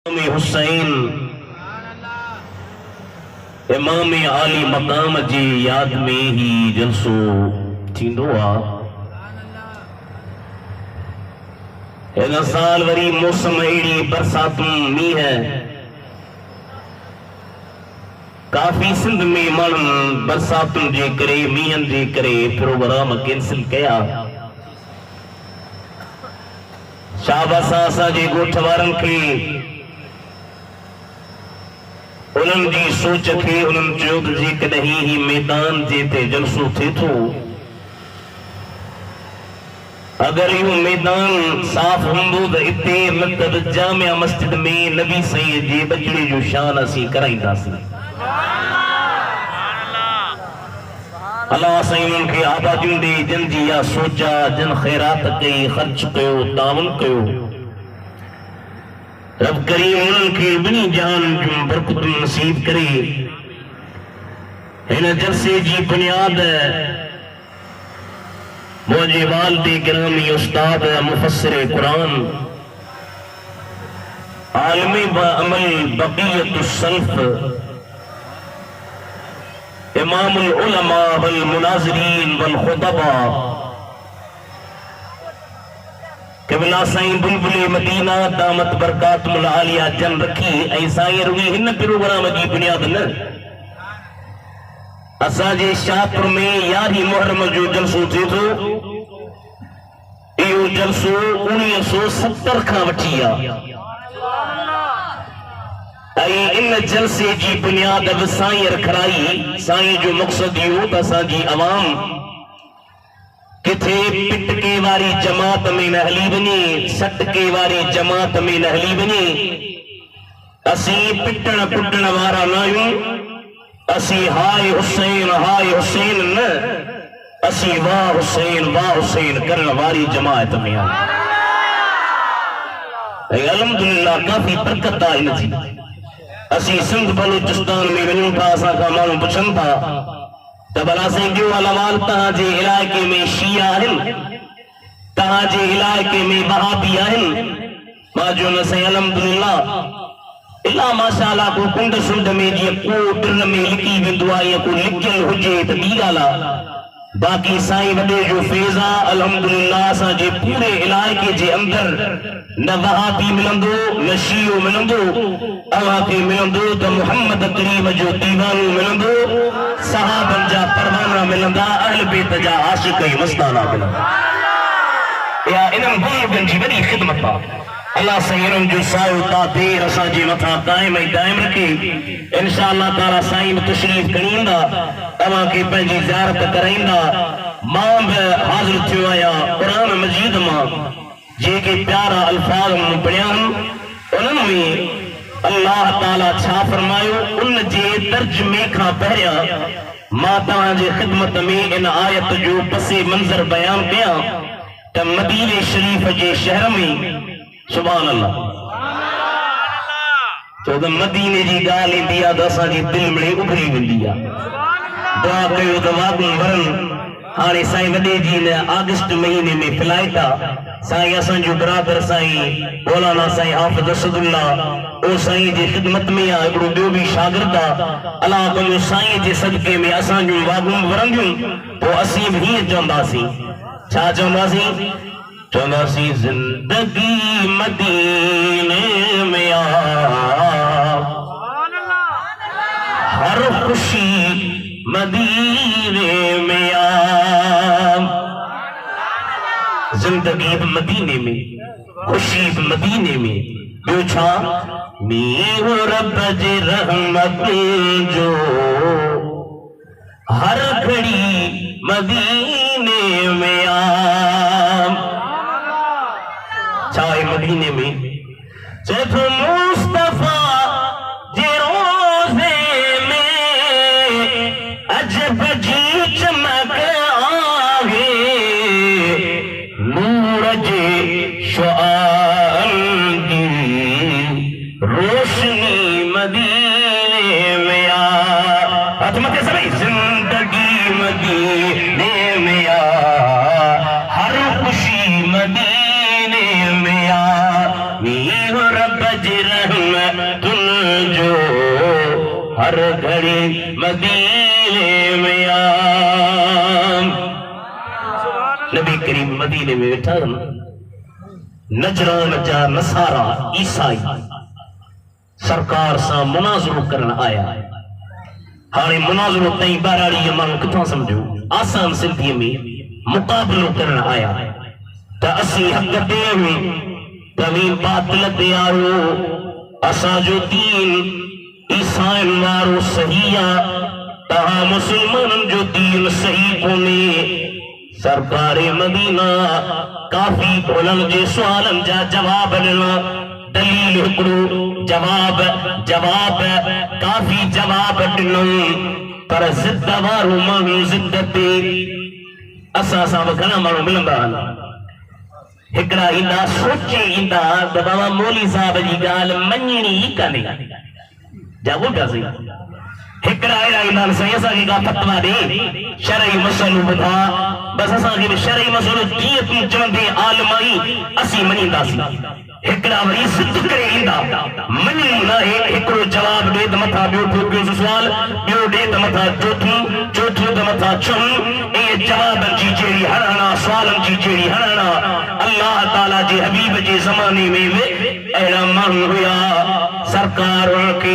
हुसैन इमाम आली मकाम जी याद में ही जलसो थींदो आहे। हिन साल वरी मौसम अहिड़ी बरसातूं मींह काफ़ी सिंध में माण्हुनि बरसातुनि जे करे मींहनि जे करे प्रोग्राम कैंसिल कया। शाबाश असांजे ॻोठ वारनि खे उन्हनि जी सोच खे उन्हनि चयो त जेकॾहिं ही मैदान जे ते जलसो थिए थो, अगर इहो मैदान साफ़ हूंदो त इते मतिलब जामिया मस्जिद में नबी साईं जे बचड़े जो शान असीं कराईंदासीं। अल्लाह साईं उन्हनि खे आबादियूं ॾे, जिन जी इहा सोच आहे, जिन ख़ैरात कई, ख़र्च कयो, तावन कयो। रब करीम उन्हनि खे ॿिन्ही जान जूं बरकतूं नसीब करे। हिन जलसे जी बुनियाद मुंहिंजे वालिद गिरामी उस्ताद मुफस्सिर कुरान आलिम अमल बक़ियतुस सल्फ इमामुल उलमा वल मुनाज़िरीन वल खुतबा क़िबला साईं बुलबुल मदीना दामत बरकातुल आलिया जन रखी। ऐं साईं रुॻी हिन प्रोग्राम जी बुनियाद न, असांजे शाहपुर में 11 मुहर्रम जो जलसो थिए थो। इहो जलसो 1970 खां वठी आहे ऐं इन जलसे जी बुनियाद बि साईं रखराई। साईं जो मक़सदु इहो त असांजी अवाम किथे पिटके वारी जमात में न हली वञे, सटके वारी जमात में न हली वञे। असीं पिटण पुटण वारा न आहियूं। असीं हाय हुसैन न, असीं वाह हुसैन करण वारी जमात में आहियूं। ऐं अल्हम्दुलिल्लाह काफ़ी बरकत आहे हिन जी। असीं सिंध बलूचिस्तान में वञूं था, असांखां माण्हू पुछनि था त भला साईं ॿियो अहवाल तव्हांजे इलाइक़े में शिया आहिनि, तव्हांजे इलाइक़े में वहाबी आहिनि? मां चयो न साईं अल्हम्दुलिल्लाह इला माशाअल्लाह को कुंड सुंड में जीअं को टिन में लिकी वेंदो आहे या को लिकियल हुजे त ॿी ॻाल्हि आहे। बाक़ी साईं वॾे जो फैज़ आहे अल्हम्दुलिल्लाह। असांजे पूरे इलाइक़े जे अंदरि न वहाबी मिलंदो, न शियो मिलंदो, अव्हांखे मिलंदो त मुहम्मद करीम जो दीवानो मिलंदो, सहाबनि जा परवाना मिलंदा, अहल बैत जा आशिक़ ऐं मस्ताना मिलंदा। इहा इन्हनि बुज़ुर्गनि जी वॾी ख़िदमत आहे। अल्लाह साईं इन्हनि जो सायो ता देर असांजे मथां क़ाइम ऐं दाइम रखे। इंशाअल्लाह ताला साईं बि तशरीफ़ खणी ईंदा, तव्हांखे पंहिंजी ज़ियारत कराईंदा। मां बि हाज़िर थियो आहियां क़ुरान मजीद मां जेके प्यारा अल्फाज़ मूं पढ़िया आहिनि, उन्हनि में अल्लाह ताला छा फरमायो उन जे तर्जुमे खां पहिरियां मां तव्हांजे ख़िदमत में इन आयत जो पसे मंज़र बयान कयां त मदीने शरीफ़ जे शहर में सुभान अल्लाह छो त मदीने जी ॻाल्हि ईंदी आहे त असांजी दिलि में उभरी वेंदी आहे। दुआ कयो त वागुं वरनि। हाणे साईं वॾे जी अगस्त महीने में फ्लाइट आहे। साईं असांजो बरादर साईं मौलाना साईं हाफ़िज़ असदुल्लाह ओ साईं जी ख़िदमत में आहे। हिकिड़ो ॿियो बि शागिर्द आहे। अलाह तुंहिंजो साईं जे सदके में असांजूं वागुं वरंदियूं। पोइ असीं बि हीअं चवंदासीं, छा चवंदासीं? चवंदासीं ज़िंदगी मदीने में आ, हर खुशी मदीने में आ। जिंदगी मदीने में, खुशी मदीने में। ॿियो छा? मीर रब जे रहमत जो हर घड़ी मदीने में आ। चाहे मदीने में सिर्फ मुस्तफा जे रोज़े में अजब जी चमक आवे, नूर जे शुआअन की रोशनी मदीने में आ। हथ मथे सभी जिंदगी मदीने में आ, हर खुशी मदीने में आ। मीर रब जे रहमत तुम जो हर घड़ी मदीने में आम। नबी करीम मदीने में वेठा नजरान जा नसारा ईसाई सरकार सां मुनाज़रो करण आया। हाणे मुनाज़रो तई बहराड़ी माण्हू किथां सम्झो आसान सिंधीअ में मुक़ाबिलो करण आया त असीं हक़ ते आहियूं तव्हीं बातिल ते आहियो। असांजो दीन ईसाइनि वारो सही आहे, तव्हां मुस्लमाननि जो दीन सही कोन्हे। सरकार मदीना काफ़ी उन्हनि जे सुवालनि जा जवाब ॾिना। दलील हिकिड़ो जवाब काफ़ी जवाब ॾिनऊं, पर ज़िद वारो माण्हू ज़िद ते असां सां बि घणा माण्हू मिलंदा आहिनि। हिकिड़ा ईंदा सोचे ईंदा त बाबा मौली साहब जी ॻाल्हि मञणी ई कान्हे जा ॿुधासीं। हिकिड़ा अहिड़ा ईंदा आहिनि साईं असांखे का फतवा ॾे शरई मसइलो ॿुधा, बसि असांखे बि शरई मसइलो जीअं तूं चवंदे आलिम आई असीं मञींदासीं। हिकिड़ा वरी ज़िद करे ईंदा मञी न हिकिड़ो जवाब ॾे त मथां ॿियो सुवाल, ॿियो ॾे त मथां चोथों त मथां छहों। इहे जवाबनि जी जहिड़ी हणणा, सुवालनि जी जहिड़ी हणणा अल्लाह ताला जे हबीब जे ज़माने में बि अहिड़ा माण्हू हुया। सरकार उन्हनि खे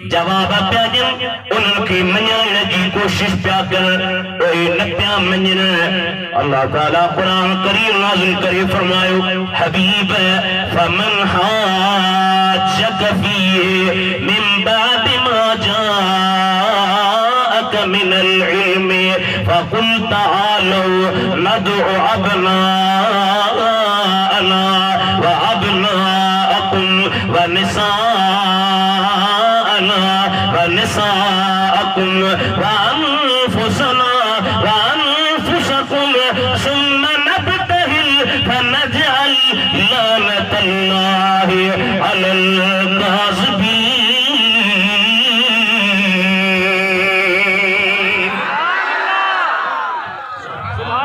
जवाब पिया ॾियनि, उन्हनि खे मञाइण जी कोशिश पिया कनि, उहे न पिया मञनि। अल्लाह ताला क़ुरान करीम नाज़िल करे फरमायो हबीब फमन हाजक फीह मिन बाद मा जाअक मिनल इल्म फकुल तआलू नदउ अबनाअना व अबनाअकुम व निसाअकुम व अनफुसना व अनफुसकुम सुम्मा नब्तहिल फनजअल लानतल्लाहि अलल काज़िबीन।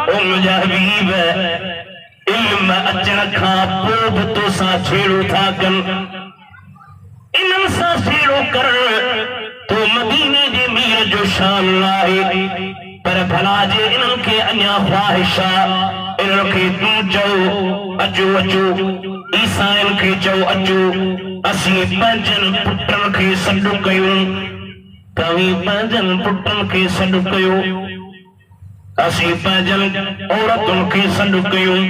मुंहिंजा हबीब इल्म अचण खां पोइ बि तोसां छेड़ो था कनि, इन्हनि सां छेड़ो करणु तो मदीने जे मीर जो शान आहे। पर भला जे इन्हनि खे अञा ख्वाहिश आहे, इन्हनि खे तूं चओ अचो ईसाइनि खे चओ अचो असीं पंहिंजनि पुटनि खे सॾु कयूं, तव्हीं पंहिंजनि पुटनि खे सॾु कयो, असीं पंहिंजनि औरतुनि खे सॾु कयूं,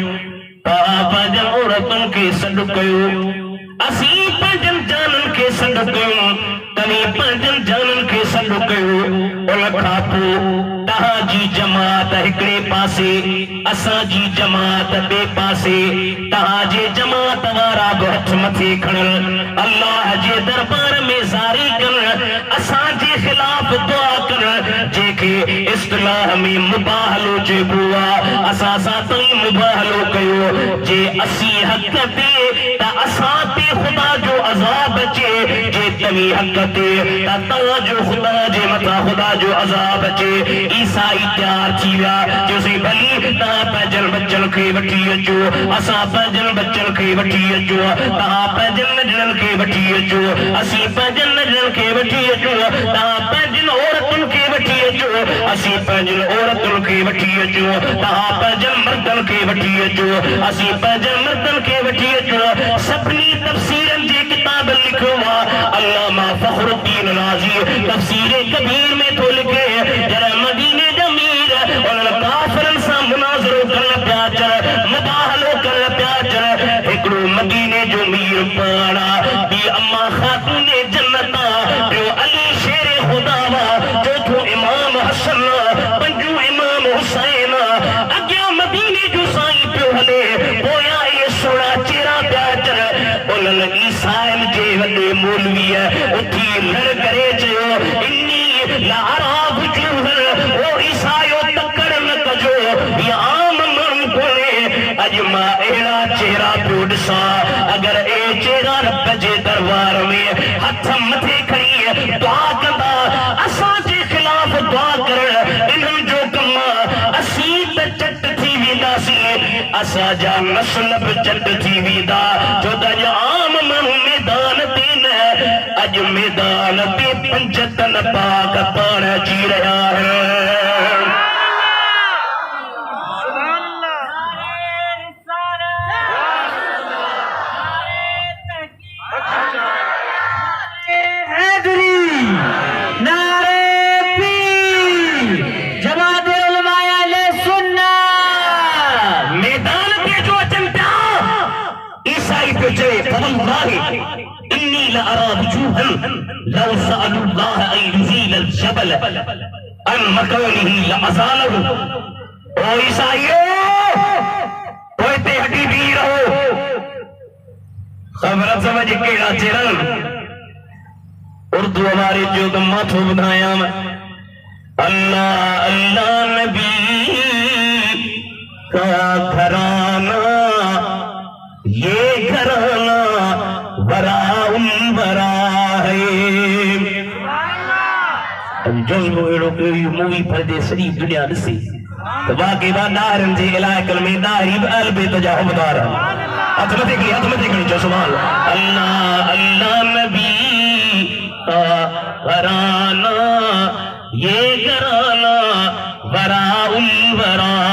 तव्हां पंहिंजनि औरतुनि खे सॾु कयो, असीं पंहिंजनि जाननि खे सॾु कयूं, तव्हीं पंहिंजनि जाननि खे सॾु कयो। उन खां पोइ तव्हांजी जमात हिकिड़े पासे, असांजी जमात ॿिए पासे, तव्हांजे जमात वारा बि हथ मथे खणनि, अल्लाह जे दरबार में ज़ारी कनि, असांजे ख़िलाफ़ दुआ कनि, जेके इस्तिलाह में मुबाहलो चइबो आहे। असां सां तव्हीं मुबाहलो कयो, जे असीं हक़ ते त असां ते ख़ुदा जो अज़ाब अचे, जे तव्हीं हक़ ते त तव्हांजो ख़ुदा जे मथां ख़ुदा जो अज़ाब अचे। ईसाई तैयार थी विया, चयोसीं भली तव्हां पंहिंजनि बच्चनि खे वठी अचो, असां पंहिंजनि बच्चनि खे वठी अचो, तव्हां पंहिंजनि नंढड़नि खे वठी अचो, असीं पंहिंजनि नंढड़नि खे वठी अचो, तव्हां पंहिंजनि औरतुनि खे वठी अचो, असीं पंहिंजनि औरतुनि खे वठी अचो, तव्हां पंहिंजनि मर्दनि खे वठी अचो, असीं पंहिंजनि मर्दनि खे वठी अचो। सभिनी तफ़सीरनि जे किताब लिखियो आहे, अल्लामा फ़खरुद्दीन राज़ी तफ़सीर कबीर में थो लिखे, जॾहिं मदीने जा मीर उन्हनि काफ़िरनि सां मुनाज़रो करण पिया अचनि, मुबाहलो करण पिया अचनि, हिकिड़ो मदीने जो मीर पाण ॿी अम्मा ख़ातूने जन्नत, ॿियो अली शेर ख़ुदा, चौथो इमाम हसन, पंजो इमाम हुसैन, अॻियां मदीने जो साईं पियो हले, पोयां इहे सोड़ा चेहरा पिया अचनि। उन्हनि ईसाइनि जे वॾे मौलवीअ उथी लड़ करे चयो इन्नी लारा वजूहन, ओ ईसायो तकड़ न कजो, ये आम माण्हू कोन्हे। अॼु मां अहिड़ा चेहरा पियो ॾिसां, अगरि ए चेहरा रब जे दरबार में हथ मथे खणी दुआ कंदा, असांजे ख़िलाफ़ दुआ करण इन्हनि जो कमु, असीं त चट थी वेंदासीं, असांजा नस्ल बि चट थी वेंदा, छो त अॼु आम माण्हू मैदान ते न अज मैदान ते पंजतन पाक पाण जी रहा है। इन्नी लअरा वजूहन लौ सअलुल्लाह अन युज़ील अल-जबल अन मकानिही लअज़ालहु। ओ ईसाइयो ओए ते हटी भी रहो खबर समझ केड़ा चिरन उर्दू हमारे जो गम्मा थो बुधाया मैं अल्लाह अल्लाह नबी का घराना ये घराना बरा है। जज्बो एड़ो कहिड़ी मूवी परदे सॼी दुनिया ॾिसी त बाक़ी नारनि जे इलाइक़नि में नारी अलबेत जा हुबदार हथ मथे खणी चओ सुभान अल्लाह अल्लाह नबी का घराना ये घराना बरा